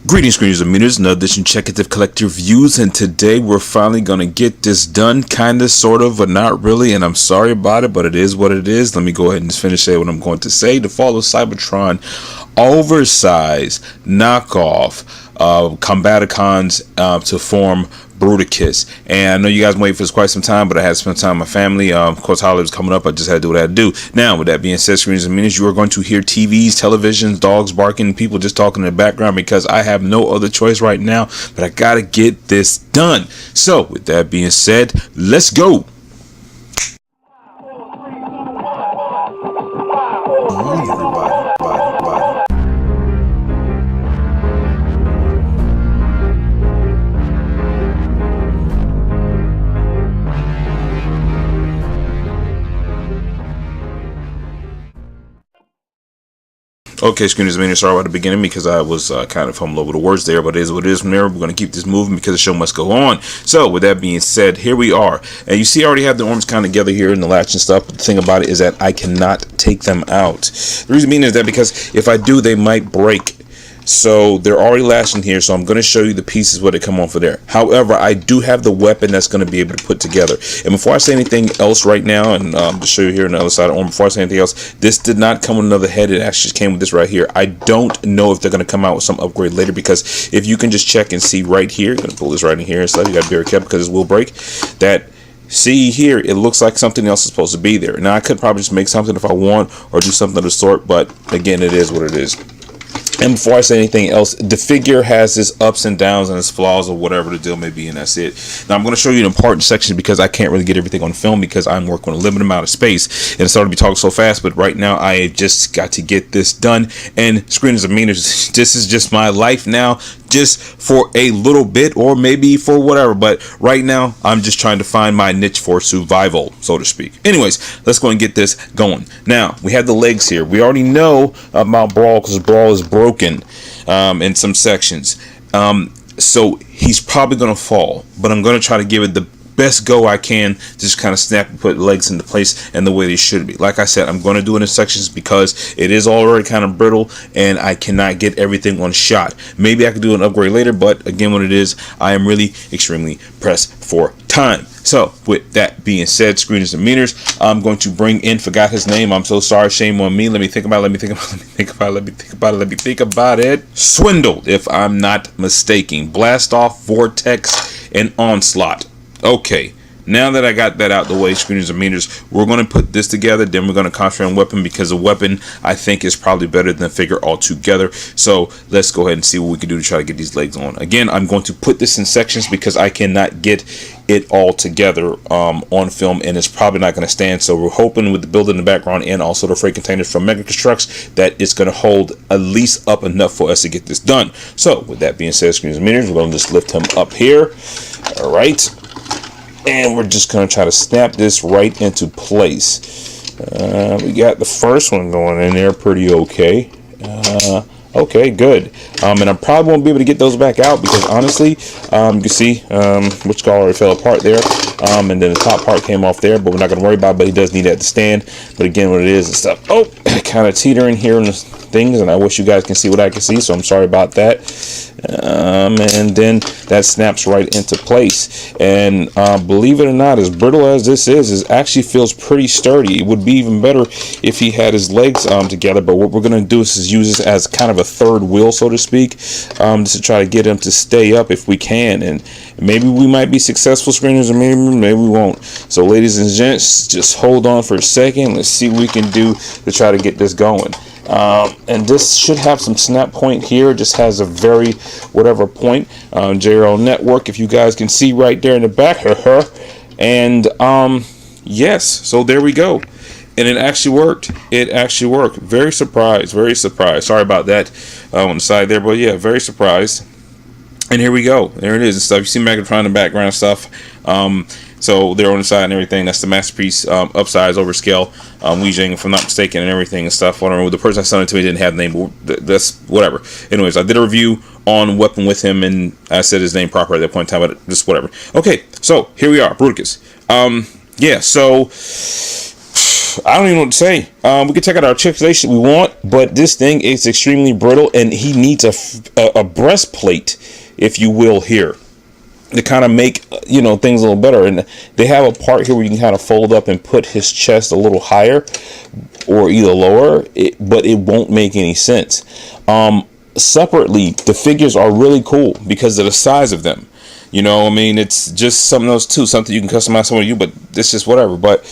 Greetings, screeners and meters, another edition Check It to Collect Your Views, and today we're finally going to get this done, kinda, sort of, but not really, and I'm sorry about it, but it is what it is. Let me go ahead and finish saying what I'm going to say. To follow Cybertron Oversized knockoff Combaticons to form Bruticus. And I know you guys wait for this quite some time, but I had to spend time with my family. Of course, holiday was coming up. I just had to do what I had to do. Now, with that being said, screens and minutes, you are going to hear TVs, televisions, dogs barking, people just talking in the background because I have no other choice right now, but I gotta get this done. So, with that being said, let's go. Okay, screeners, I sorry about the beginning because I was kind of fumbling over the words there, but it is what it is. From there, we're going to keep this moving because the show must go on. So, with that being said, here we are. And you see I already have the arms kind of together here in the latch and stuff, but the thing about it is that I cannot take them out. The reason being is that because if I do, they might break. So they're already lashing here, so I'm going to show you the pieces where they come off of there. However, I do have the weapon that's going to be able to put together. And before I say anything else right now, and to show you here on the other side of the arm, before I say anything else, this did not come with another head. It actually came with this right here. I don't know if they're going to come out with some upgrade later, because if you can just check and see right here, I'm going to pull this right in here and stuff. You got to be very careful because this will break. That see here, it looks like something else is supposed to be there. Now I could probably just make something if I want, or do something of the sort, but again, it is what it is. And before I say anything else, the figure has its ups and downs and its flaws or whatever the deal may be, and that's it. Now, I'm going to show you an important section because I can't really get everything on film because I'm working on a limited amount of space. And it's starting to be talking so fast, but right now I just got to get this done. And screeners and meters, this is just my life now, just for a little bit or maybe for whatever. But right now, I'm just trying to find my niche for survival, so to speak. Anyways, let's go and get this going. Now, we have the legs here. We already know about Brawl because Brawl is broken in some sections, so he's probably gonna fall, but I'm gonna try to give it the best go I can, just kind of snap and put legs into place and the way they should be. Like I said, I'm going to do it in sections because it is already kind of brittle and I cannot get everything on shot. Maybe I could do an upgrade later, but again, what it is, I am really extremely pressed for time. So with that being said, screeners and meters, I'm going to bring in, forgot his name, I'm so sorry, shame on me. Let me think about it. Swindle, if I'm not mistaken. Blast Off, Vortex, and Onslaught. Okay, now that I got that out the way, screeners and meters, we're going to put this together. Then we're going to concentrate on weapon because the weapon, I think, is probably better than the figure altogether. So let's go ahead and see what we can do to try to get these legs on. Again, I'm going to put this in sections because I cannot get it all together on film, and it's probably not going to stand. So we're hoping with the build in the background and also the freight containers from Megatron that it's going to hold at least up enough for us to get this done. So with that being said, screeners and meters, we're going to just lift him up here. All right. And we're just going to try to snap this right into place. We got the first one going in there pretty okay. Okay, good. And I probably won't be able to get those back out because honestly, you can see which skull already fell apart there. And then the top part came off there, but we're not going to worry about it. But he does need that to stand. But again, what it is and stuff. Oh, kind of teetering here in the things, and I wish you guys can see what I can see, so I'm sorry about that. And then that snaps right into place. And believe it or not, as brittle as this is, it actually feels pretty sturdy. It would be even better if he had his legs together, but what we're going to do is use this as kind of a third wheel, so to speak, just to try to get him to stay up if we can. And maybe we might be successful, screeners, and maybe we won't. So ladies and gents, just hold on for a second. Let's see what we can do to try to get this going. And this should have some snap point here. It just has a very whatever point. JRL network, if you guys can see right there in the back. And yes, so there we go. And it actually worked. It actually worked. Very surprised. Very surprised. Sorry about that on the side there, but yeah, very surprised. And here we go. There it is and stuff. You see Megatron in the background and stuff. So they're on the side and everything. That's the masterpiece, upsize, overscale, Weijing, if I'm not mistaken, and everything and stuff. Whatever. The person that sent it to me didn't have the name, but that's whatever. Anyways, I did a review on Weapon with him, and I said his name proper at that point in time, but just whatever. Okay, so here we are, Bruticus. Yeah, so I don't even know what to say. We can check out our articulation we want, but this thing is extremely brittle, and he needs a breastplate, if you will, here to kind of make things a little better. And they have a part here where you can kind of fold up and put his chest a little higher or either lower, but it won't make any sense. Separately, the figures are really cool because of the size of them. I mean, it's just something else too, something you can customize some of you, but it's just whatever. But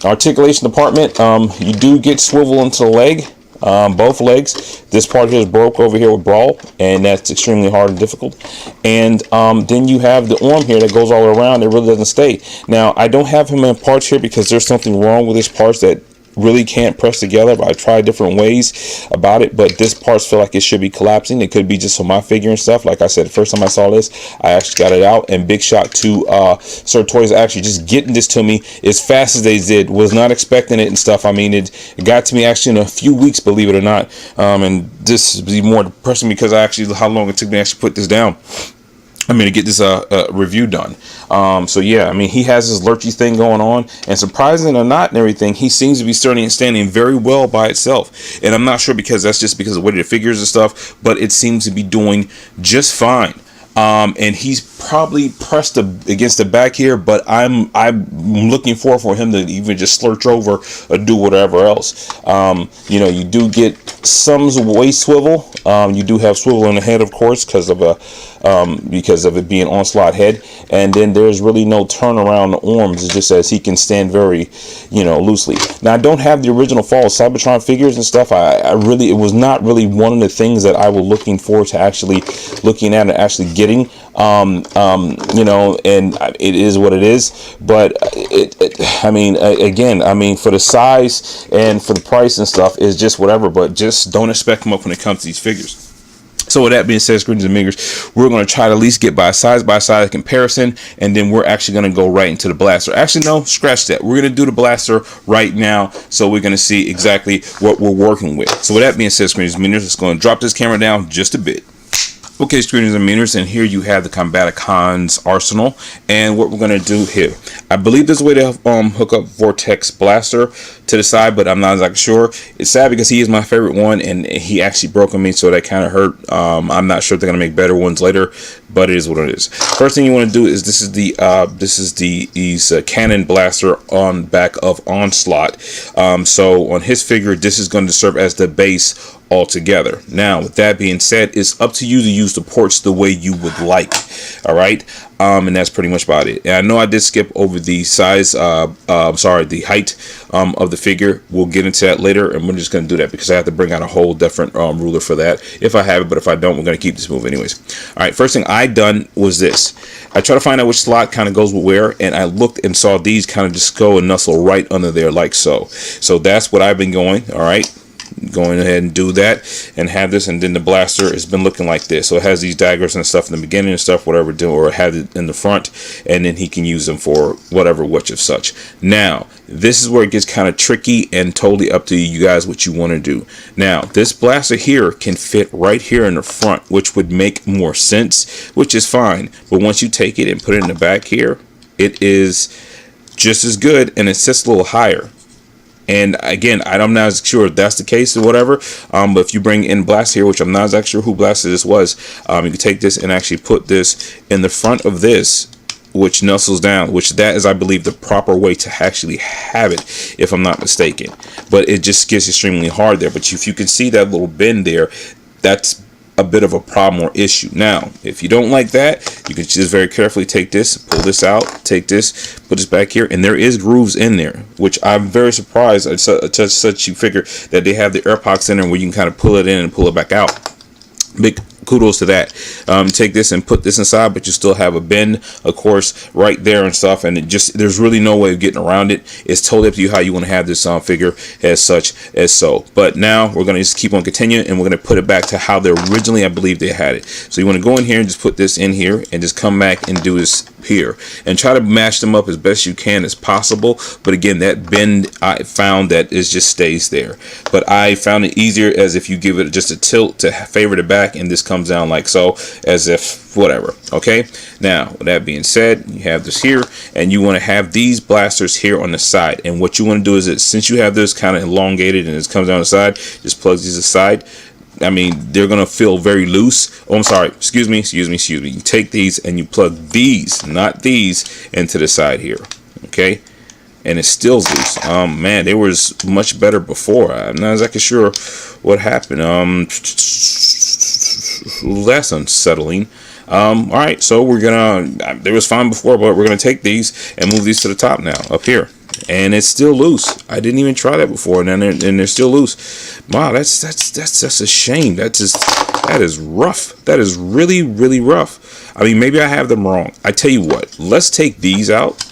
articulation department, you do get swivel into the leg, both legs. This part here is broke over here with Brawl, and that's extremely hard and difficult. And then you have the arm here that goes all around. It really doesn't stay. Now, I don't have him in parts here because there's something wrong with his parts that really can't press together, but I tried different ways about it, but this parts feel like it should be collapsing. It could be just on my figure and stuff. Like I said, the first time I saw this, I actually got it out, and big shout to Sir Toys actually just getting this to me as fast as they did. Was not expecting it and stuff. I mean, it got to me actually in a few weeks, believe it or not. And this is more depressing because how long it took me to actually put this down. To get this review done. So yeah, I mean, he has this lurchy thing going on, and surprising or not and everything, he seems to be standing very well by itself. And I'm not sure because that's just because of the way the figures and stuff, but it seems to be doing just fine. And he's probably pressed against the back here, but I'm looking for him to even just slurch over or do whatever else. You do get some waist swivel. You do have swivel in the head, of course, because of it being onslaught head. And then there's really no turn around the arms. It just says he can stand very, loosely. Now, I don't have the original Fall Cybertron figures and stuff. It was not really one of the things that I was looking forward to actually looking at and actually getting. And it is what it is, but again, for the size and for the price and stuff is just whatever, but just don't expect them up when it comes to these figures. So with that being said, screens and mingers, we're going to try to at least get by side comparison, and then we're actually going to go right into the blaster. Actually, no, scratch that. We're going to do the blaster right now, so we're going to see exactly what we're working with. So with that being said, screens and mingers, let's go and drop this camera down just a bit. Okay, screeners and meters, and here you have the Combaticons arsenal, and what we're going to do here, I believe there's a way to hook up Vortex Blaster to the side, but I'm not exactly sure. It's sad because he is my favorite one, and he actually broke on me, so that kind of hurt. I'm not sure if they're going to make better ones later, but it is what it is. First thing you want to do is this is the cannon blaster on back of Onslaught. So on his figure, this is going to serve as the base altogether. Now, with that being said, it's up to you to use the ports the way you would like. All right, and that's pretty much about it. And I know I did skip over the size, the height of the figure. We'll get into that later, and we're just going to do that because I have to bring out a whole different ruler for that if I have it, but if I don't, we're going to keep this moving anyways. All right, first thing I done was this. I try to find out which slot kind of goes with where, and I looked and saw these kind of just go and nestle right under there like so. So that's what I've been going. All right, going ahead and do that and have this, and then the blaster has been looking like this. So it has these daggers and stuff in the beginning and stuff, whatever do, or had it in the front, and then he can use them for whatever which of such. Now this is where it gets kind of tricky and totally up to you guys what you want to do. Now this blaster here can fit right here in the front, which would make more sense, which is fine, but once you take it and put it in the back here, it is just as good, and it sits a little higher. And again, I'm not sure if that's the case or whatever, but if you bring in Blast here, which I'm not exactly sure who Blaster this was, you can take this and actually put this in the front of this, which nestles down, which that is, I believe, the proper way to actually have it, if I'm not mistaken. But it just gets extremely hard there. But if you can see that little bend there, that's a bit of a problem or issue. Now, if you don't like that, you can just very carefully take this, pull this out, take this, put this back here, and there is grooves in there, which I'm very surprised at such you figure that they have the air pockets in there where you can kind of pull it in and pull it back out. Big kudos to that. Take this and put this inside, but you still have a bend, of course, right there and stuff, and it just, there's really no way of getting around it. It's totally up to you how you want to have this figure as such as so. But now we're going to just keep on continuing, and we're going to put it back to how they originally, I believe, they had it. So you want to go in here and just put this in here and just come back and do this here and try to match them up as best you can as possible. But again, that bend, I found that it just stays there, but I found it easier as if you give it just a tilt to favor the back, and this comes comes down like so, as if whatever. Okay, now with that being said, you have this here, and you want to have these blasters here on the side. And what you want to do is that since you have this kind of elongated and it comes down the side, just plug these aside. I mean, they're gonna feel very loose. Oh, I'm sorry. Excuse me. You take these and you plug these, not these, into the side here. Okay, and it's still loose. Man, they was much better before. I'm not exactly sure what happened. That's unsettling. All right, so we're gonna. They was fine before, but we're gonna take these and move these to the top now, up here. And it's still loose. I didn't even try that before, and they're still loose. Wow, that's a shame. That is rough. That is really, really rough. I mean, maybe I have them wrong. I tell you what, let's take these out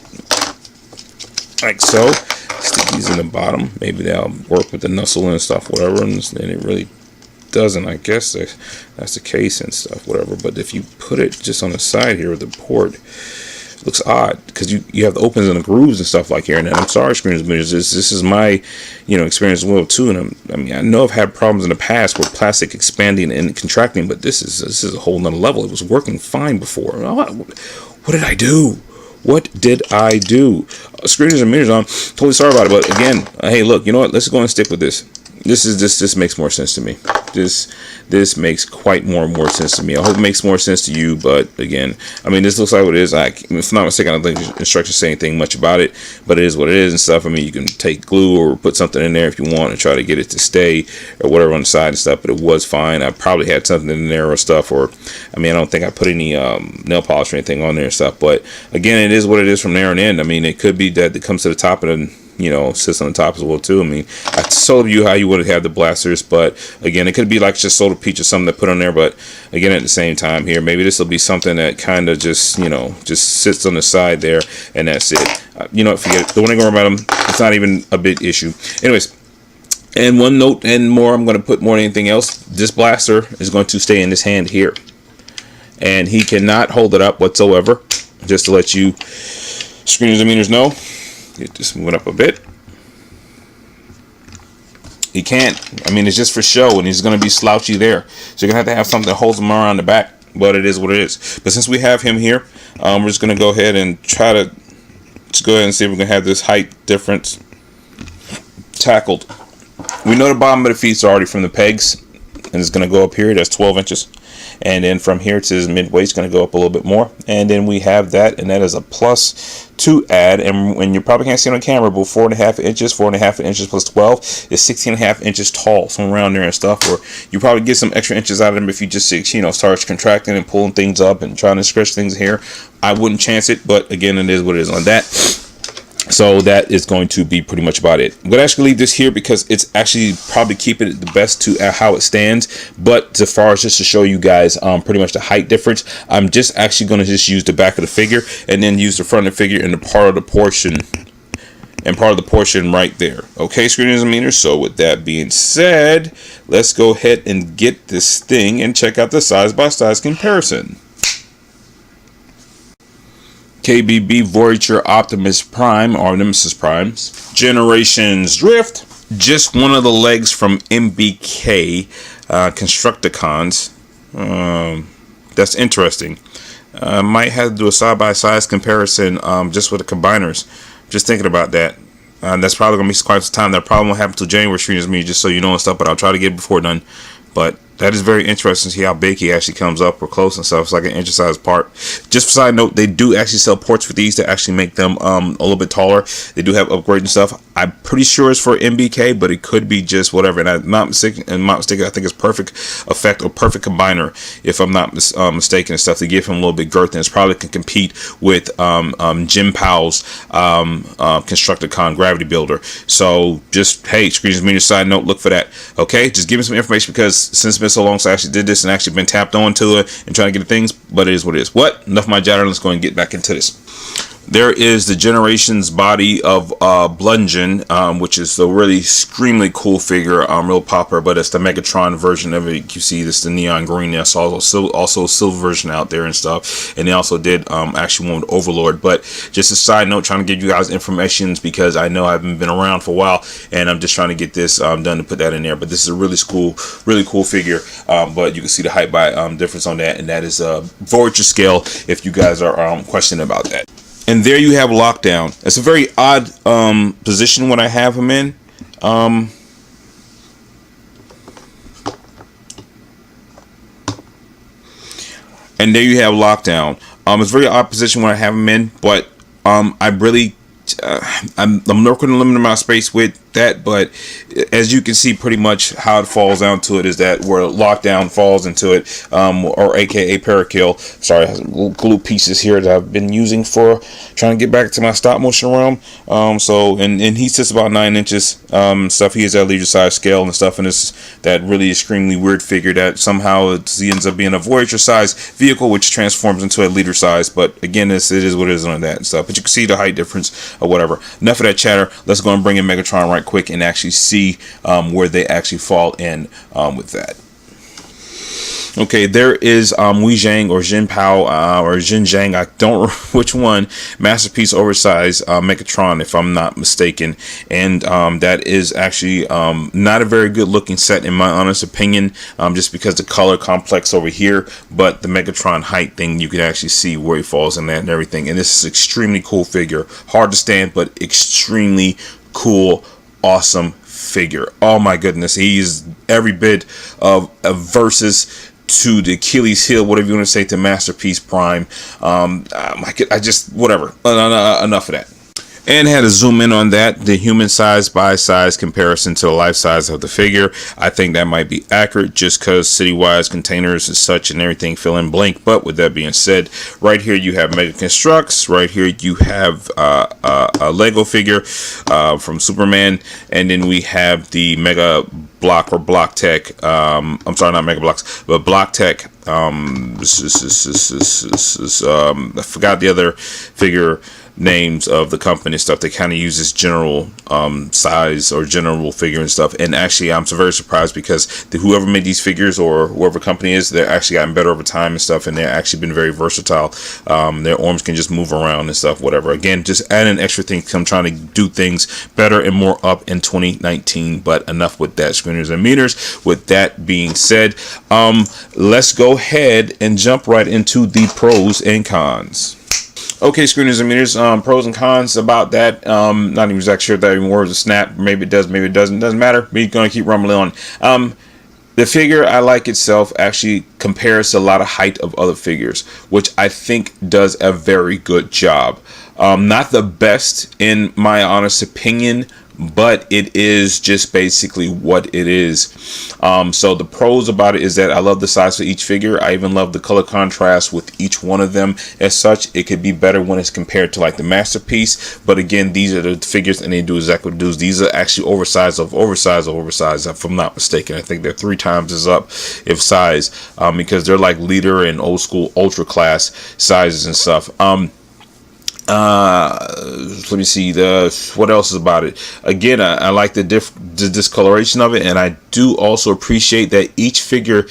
like so. Stick these in the bottom. Maybe they'll work with the nuzzle and stuff, whatever. And it really doesn't. I guess that's the case and stuff, whatever. But if you put it just on the side here with the port, looks odd because you have the opens and the grooves and stuff like here. And I'm sorry, screens meters. This is my experience as well too. And I mean, I know I've had problems in the past with plastic expanding and contracting, but this is a whole nother level. It was working fine before. What did I do? What did I do? Screeners and meters on. Totally sorry about it. But again, hey, look. You know what? Let's go and stick with this. This makes more sense to me. This makes quite more sense to me. I hope it makes more sense to you, but again, I mean, this looks like what it is. If I'm not mistaken, I don't think the instructions say anything much about it, but it is what it is and stuff. I mean, you can take glue or put something in there if you want and try to get it to stay or whatever on the side and stuff, but it was fine. I probably had something in there or stuff, or I mean, I don't think I put any nail polish or anything on there and stuff, but again, it is what it is from there on in. I mean, it could be that it comes to the top and then sits on the top as well too. I mean, I told you how you would have the blasters, but again, it could be like just soda peach or something to put on there. But again, at the same time here, maybe this will be something that kind of just sits on the side there, and that's it. Forget it. Don't want to go about them. It's not even a big issue. Anyways, and one note and more, I'm going to put more than anything else. This blaster is going to stay in this hand here, and he cannot hold it up whatsoever. Just to let you screeners and meters know. Just move it up a bit. He can't. I mean, it's just for show, and he's going to be slouchy there. So you're going to have something that holds him around the back. But it is what it is. But since we have him here, we're just going to go ahead and try to go ahead and see if we can have this height difference tackled. We know the bottom of the feet are already from the pegs, and it's going to go up here. That's 12 inches. And then from here to his midway, it's going to go up a little bit more. And then we have that, and that is a plus to add. And when you probably can't see it on camera, but 4.5 inches, 4.5 inches plus 12 is 16.5 inches tall, somewhere around there and stuff. Or you probably get some extra inches out of them if you just start contracting and pulling things up and trying to stretch things here. I wouldn't chance it, but again, it is what it is on that. So that is going to be pretty much about it. I'm going to actually leave this here because it's actually probably keeping it the best to how it stands. But as far as just to show you guys pretty much the height difference, I'm just actually going to just use the back of the figure and then use the front of the figure and the part of the portion right there. Okay, screeners and meters. So with that being said, let's go ahead and get this thing and check out the size by size comparison. KBB Voyager Optimus Prime or Nemesis Primes Generations Drift, just one of the legs from MBK Constructicons. That's interesting. Might have to do a side-by-side comparison just with the combiners. Just thinking about that. That's probably going to be quite some time. That probably won't happen until January, streamers me, just so you know and stuff, but I'll try to get it before done. But that is very interesting to see how big he actually comes up or close and stuff. It's like an inch size part. Just for side note, they do actually sell ports for these to actually make them a little bit taller. They do have upgrades and stuff. I'm pretty sure it's for MBK, but it could be just whatever. And I'm not mistaken. I think it's perfect effect or perfect combiner, if I'm not mistaken and stuff, to give him a little bit girth, and it's probably can compete with Jim Powell's Constructicon Gravity Builder. So just screens meter side note, look for that. Okay, just give me some information because since it's been so long since I actually did this and actually been tapped onto it and trying to get the things, but it is what it is. Enough of my chatter. Let's go and get back into this. There is the Generations body of Bludgeon, which is a really extremely cool figure, real popular, but it's the Megatron version of it. You see this, the neon green. There's also a silver version out there and stuff, and they also did actually one with Overlord. But just a side note, trying to give you guys information because I know I haven't been around for a while, and I'm just trying to get this done to put that in there. But this is a really cool figure, but you can see the height by difference on that, and that is a Voyager scale if you guys are questioning about that. And there you have Lockdown. It's a very odd position when I have him in. And there you have Lockdown. It's a very odd position when I have him in, but I really I'm not going to limit my space with that, but as you can see, pretty much how it falls down to it is that where Lockdown falls into it, or aka Parakill. Sorry, I have some little glue pieces here that I've been using for trying to get back to my stop motion realm. So and he sits about 9 inches. Stuff. He is at leader size scale and stuff, and it's that really extremely weird figure that somehow he ends up being a Voyager size vehicle, which transforms into a leader size. But again, it is what it is on that and stuff. But you can see the height difference or whatever. Enough of that chatter. Let's go and bring in Megatron right quick and actually see where they actually fall in with that. Okay, there is Wei Zhang or Jin Pao or Jin Zhang, I don't know which one, Masterpiece Oversized Megatron, if I'm not mistaken. And that is actually not a very good looking set in my honest opinion, just because the color complex over here, but the Megatron height thing, you can actually see where he falls in that and everything. And this is extremely cool figure. Hard to stand, but extremely cool, awesome figure. Oh my goodness, he's every bit of a versus to the Achilles heel, whatever you want to say, to Masterpiece Prime. I just whatever. Enough of that. And had to zoom in on that, the human size by size comparison to the life size of the figure. I think that might be accurate just because city-wise containers and such and everything fill in blank. But with that being said, right here you have Mega Constructs. Right here you have a Lego figure from Superman. And then we have the Mega Block or Block Tech. I'm sorry, not Mega Blocks, but Block Tech. I forgot the other figure names of the company stuff. They kind of use this general size or general figure and stuff. And actually, I'm so very surprised because whoever made these figures or whoever company is, they're actually gotten better over time and stuff, and they're actually been very versatile. Their arms can just move around and stuff, whatever. Again, just add an extra thing. I'm trying to do things better and more up in 2019. But enough with that, screeners and meters. With that being said, let's go ahead and jump right into the pros and cons. Okay, screeners and meters, pros and cons about that. Not even exactly sure if that even works a snap. Maybe it does, maybe it doesn't. Doesn't matter. We're going to keep rumbling on. The figure I like itself actually compares to a lot of height of other figures, which I think does a very good job. Not the best in my honest opinion, but it is just basically what it is. So the pros about it is that I love the size of each figure. I even love the color contrast with each one of them. As such, it could be better when it's compared to like the Masterpiece. But again, these are the figures and they do exactly what it does. These are actually oversized, if I'm not mistaken. I think they're 3 times as up if size, because they're like leader and old school ultra class sizes and stuff. Let me see what else is about it. Again, I like the discoloration of it, and I do also appreciate that each figure,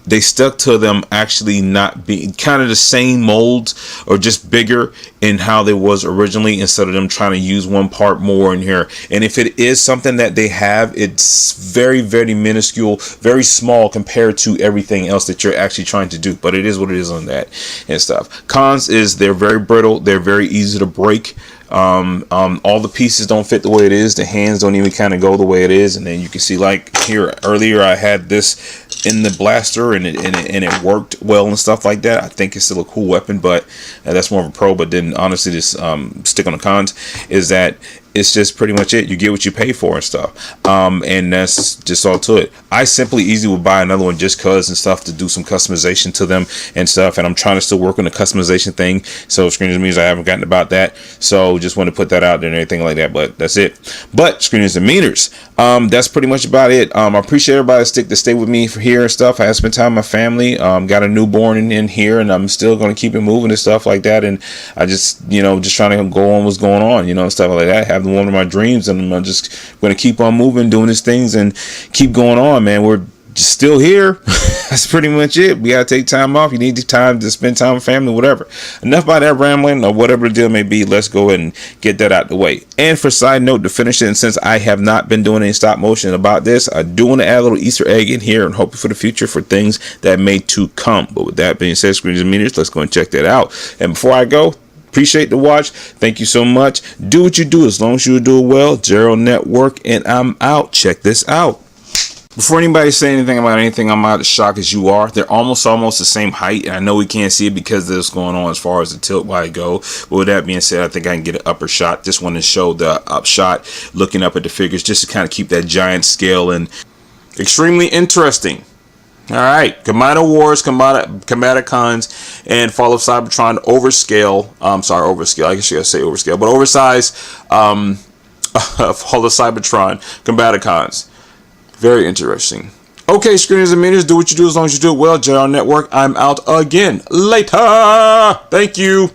they stuck to them actually not being kind of the same molds or just bigger in how they was originally, instead of them trying to use one part more in here. And if it is something that they have, it's very, very minuscule, very small compared to everything else that you're actually trying to do. But it is what it is on that and stuff. Cons is they're very brittle, they're very easy to break. All the pieces don't fit the way it is. The hands don't even kind of go the way it is. And then you can see, like here earlier, I had this in the blaster and it worked well and stuff like that. I think it's still a cool weapon, but that's more of a pro. But then honestly, this stick on the cons is that it's just pretty much it. You get what you pay for and stuff. And that's just all to it. I simply easily would buy another one just cause and stuff to do some customization to them and stuff. And I'm trying to still work on the customization thing. So screens and meters, I haven't gotten about that. So just want to put that out there and everything like that. But that's it. But screens and meters, that's pretty much about it. I appreciate everybody to stay with me for here and stuff. I have spent time with my family. Got a newborn in here, and I'm still going to keep it moving and stuff like that. And I just, just trying to go on what's going on, and stuff like that. Have one of my dreams, and I'm just going to keep on moving, doing these things, and keep going on, man. We're still here. That's pretty much it. We gotta take time off. You need the time to spend time with family, whatever. Enough about that rambling or whatever the deal may be. Let's go ahead and get that out the way. And for side note, to finish it, and since I have not been doing any stop motion about this, I do want to add a little Easter egg in here and hope for the future for things that may to come. But with that being said, screens and meters, let's go and check that out. And before I go, appreciate the watch. Thank you so much. Do what you do as long as you do it well. Gerald Network, and I'm out. Check this out. Before anybody say anything about anything, I'm out as shocked as you are. They're almost the same height, and I know we can't see it because of what's going on as far as the tilt wide go. But with that being said, I think I can get an upper shot. Just want to show the up shot, looking up at the figures, just to kind of keep that giant scale and extremely interesting. All right, Combiner Wars, Combaticons, and Fall of Cybertron overscale. Overscale. I guess you gotta say overscale, but oversized. Fall of Cybertron, Combaticons. Very interesting. Okay, screeners and meters, do what you do as long as you do it well. JR Network, I'm out again. Later. Thank you.